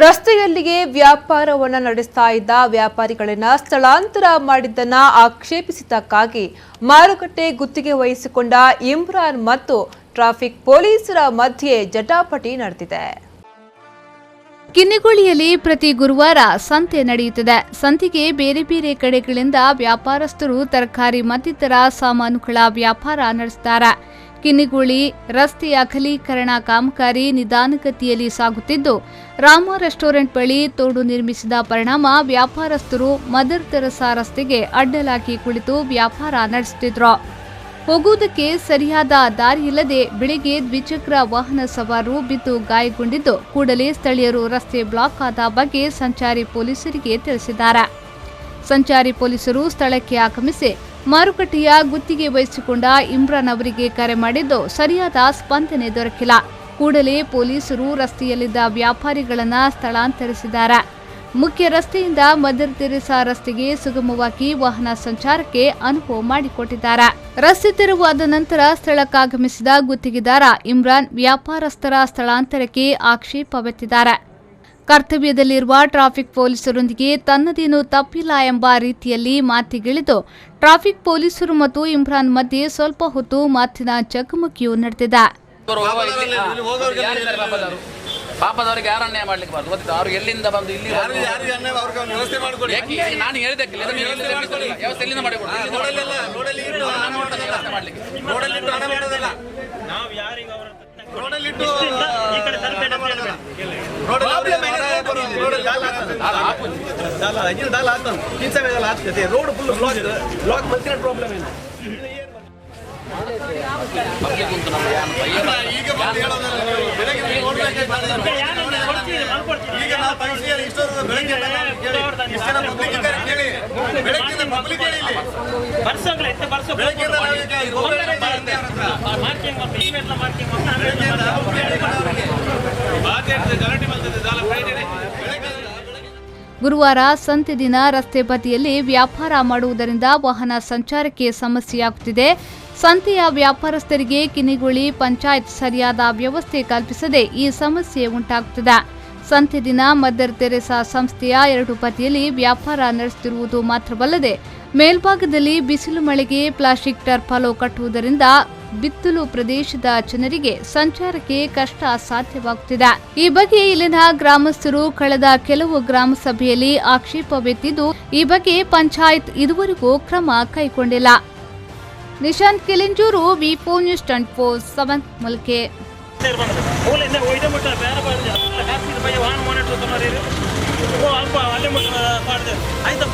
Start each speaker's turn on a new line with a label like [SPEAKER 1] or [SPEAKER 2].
[SPEAKER 1] ರಸ್ತೆಯಲ್ಲಿಯೇ ವ್ಯಾಪಾರವನ್ನು ನಡೆಸ್ತಾ ಇದ್ದ ವ್ಯಾಪಾರಿಗಳನ್ನ ಸ್ಥಳಾಂತರ ಮಾಡಿದ್ದನ್ನ ಆಕ್ಷೇಪಿಸಿದ್ದಕ್ಕಾಗಿ ಮಾರುಕಟ್ಟೆ ಗುತ್ತಿಗೆ ವಹಿಸಿಕೊಂಡ ಇಮ್ರಾನ್ ಮತ್ತು ಟ್ರಾಫಿಕ್ ಪೊಲೀಸರ ಮಧ್ಯೆ ಜಟಾಪಟಿ ನಡೆದಿದೆ.
[SPEAKER 2] ಕಿನ್ನಿಗೋಳಿಯಲ್ಲಿ ಪ್ರತಿ ಗುರುವಾರ ಸಂತೆ ನಡೆಯುತ್ತದೆ. ಸಂತೆಗೆ ಬೇರೆ ಬೇರೆ ಕಡೆಗಳಿಂದ ವ್ಯಾಪಾರಸ್ಥರು ತರಕಾರಿ ಮತ್ತಿತರ ಸಾಮಾನುಗಳ ವ್ಯಾಪಾರ ನಡೆಸುತ್ತಾರೆ. ಕಿನ್ನಿಗೋಳಿ ರಸ್ತೆಯ ಅಗಲೀಕರಣ ಕಾಮಗಾರಿ ನಿಧಾನಗತಿಯಲ್ಲಿ ಸಾಗುತ್ತಿದ್ದು, ರಾಮ ರೆಸ್ಟೋರೆಂಟ್ ಬಳಿ ತೋಡು ನಿರ್ಮಿಸಿದ ಪರಿಣಾಮ ವ್ಯಾಪಾರಸ್ಥರು ಮದರ್ ತೆರೆಸಾ ರಸ್ತೆಗೆ ಅಡ್ಡಲಾಗಿ ಕುಳಿತು ವ್ಯಾಪಾರ ನಡೆಸುತ್ತಿದ್ರು. ಹೋಗುವುದಕ್ಕೆ ಸರಿಯಾದ ದಾರಿಯಿಲ್ಲದೆ ಬೆಳಗ್ಗೆ ದ್ವಿಚಕ್ರ ವಾಹನ ಸವಾರರು ಬಿದ್ದು ಗಾಯಗೊಂಡಿದ್ದು, ಕೂಡಲೇ ಸ್ಥಳೀಯರು ರಸ್ತೆ ಬ್ಲಾಕ್ ಆದ ಬಗ್ಗೆ ಸಂಚಾರಿ ಪೊಲೀಸರಿಗೆ ತಿಳಿಸಿದ್ದಾರೆ. ಸಂಚಾರಿ ಪೊಲೀಸರು ಸ್ಥಳಕ್ಕೆ ಆಗಮಿಸಿ ಮಾರುಕಟ್ಟೆಯ ಗುತ್ತಿಗೆ ವಹಿಸಿಕೊಂಡ ಇಮ್ರಾನ್ ಅವರಿಗೆ ಕರೆ ಮಾಡಿದ್ದು ಸರಿಯಾದ ಸ್ಪಂದನೆ ದೊರಕಿಲ್ಲ. ಕೂಡಲೇ ಪೊಲೀಸರು ರಸ್ತೆಯಲ್ಲಿದ್ದ ವ್ಯಾಪಾರಿಗಳನ್ನ ಸ್ಥಳಾಂತರಿಸಿದ್ದಾರೆ. ಮುಖ್ಯ ರಸ್ತೆಯಿಂದ ಮದರ್ ತೆರೆಸಾ ರಸ್ತೆಗೆ ಸುಗಮವಾಗಿ ವಾಹನ ಸಂಚಾರಕ್ಕೆ ಅನುವು ಮಾಡಿಕೊಟ್ಟಿದ್ದಾರೆ. ರಸ್ತೆ ತೆರವಾದ ನಂತರ ಸ್ಥಳಕ್ಕಾಗಮಿಸಿದ ಗುತ್ತಿಗೆದಾರ ಇಮ್ರಾನ್ ವ್ಯಾಪಾರಸ್ಥರ ಸ್ಥಳಾಂತರಕ್ಕೆ ಆಕ್ಷೇಪವೆತ್ತಿದ್ದಾರೆ. ಕರ್ತವ್ಯದಲ್ಲಿರುವ ಟ್ರಾಫಿಕ್ ಪೊಲೀಸರೊಂದಿಗೆ ತನ್ನದೇನೂ ತಪ್ಪಿಲ್ಲ ಎಂಬ ರೀತಿಯಲ್ಲಿ ಮಾತಿಗಿಳಿದು ಟ್ರಾಫಿಕ್ ಪೊಲೀಸರು ಮತ್ತು ಇಮ್ರಾನ್ ಮಧ್ಯೆ ಸ್ವಲ್ಪ ಹೊತ್ತು ಮಾತಿನ ಚಕಮಕಿಯೂ ನಡೆದಿದೆ.
[SPEAKER 3] ಪಾಪದವರಿಗೆ ಯಾರು ಅನ್ಯಾಯ ಮಾಡ್ಲಿಕ್ಕೆ ಬಾರ್ದು ಗೊತ್ತಿತ್ತು. ಅವ್ರು ಎಲ್ಲಿಂದ ಬಂದು ಇಲ್ಲಿ ನಾನು ಹೇಳಿದ್ದಕ್ಕೆ ವ್ಯವಸ್ಥೆ ಎಲ್ಲಿಂದ
[SPEAKER 4] ರೋಡ್ ಫುಲ್ ಬ್ಲಾಕ್ ಮಧ್ಯ ಪ್ರಾಬ್ಲಮ್ ಏನು
[SPEAKER 2] ಗುರುವಾರ ಸಂತೆ ದಿನ ರಸ್ತೆ ಬದಿಯಲ್ಲಿ ವ್ಯಾಪಾರ ಮಾಡುವುದರಿಂದ ವಾಹನ ಸಂಚಾರಕ್ಕೆ ಸಮಸ್ಯೆಯಾಗುತ್ತಿದೆ. ಸಂತೆಯ ವ್ಯಾಪಾರಸ್ಥರಿಗೆ ಕಿನ್ನಿಗೋಳಿ ಪಂಚಾಯತ್ ಸರಿಯಾದ ವ್ಯವಸ್ಥೆ ಕಲ್ಪಿಸದೆ ಈ ಸಮಸ್ಯೆ ಉಂಟಾಗುತ್ತಿದೆ. ಸಂತೆ ದಿನ ಮದರ್ ತೆರೆಸಾ ಸಂಸ್ಥೆಯ ಎರಡು ಬದಿಯಲ್ಲಿ ವ್ಯಾಪಾರ ನಡೆಸುತ್ತಿರುವುದು ಮಾತ್ರವಲ್ಲದೆ ಮೇಲ್ಭಾಗದಲ್ಲಿ ಬಿಸಿಲು ಮಳೆಗೆ ಪ್ಲಾಸ್ಟಿಕ್ ಟರ್ಪಾಲೋ ಕಟ್ಟುವುದರಿಂದ ಬಿತ್ತಲು ಪ್ರದೇಶದ ಜನರಿಗೆ ಸಂಚಾರಕ್ಕೆ ಕಷ್ಟ ಸಾಧ್ಯವಾಗುತ್ತಿದೆ. ಈ ಬಗ್ಗೆ ಇಲ್ಲಿನ ಗ್ರಾಮಸ್ಥರು ಕಳೆದ ಕೆಲವು ಗ್ರಾಮ ಸಭೆಯಲ್ಲಿ ಆಕ್ಷೇಪವೆತ್ತಿದ್ದು, ಈ ಬಗ್ಗೆ ಪಂಚಾಯತ್ ಇದುವರೆಗೂ ಕ್ರಮ ಕೈಗೊಂಡಿಲ್ಲ. ನಿಶಾಂತ್ ಕಿಲಿಂಜೂರು, ವಿ4 ನ್ಯೂಸ್ 24/7 ಮುಲ್ಕೆ.
[SPEAKER 4] ಆಯ್ತಾ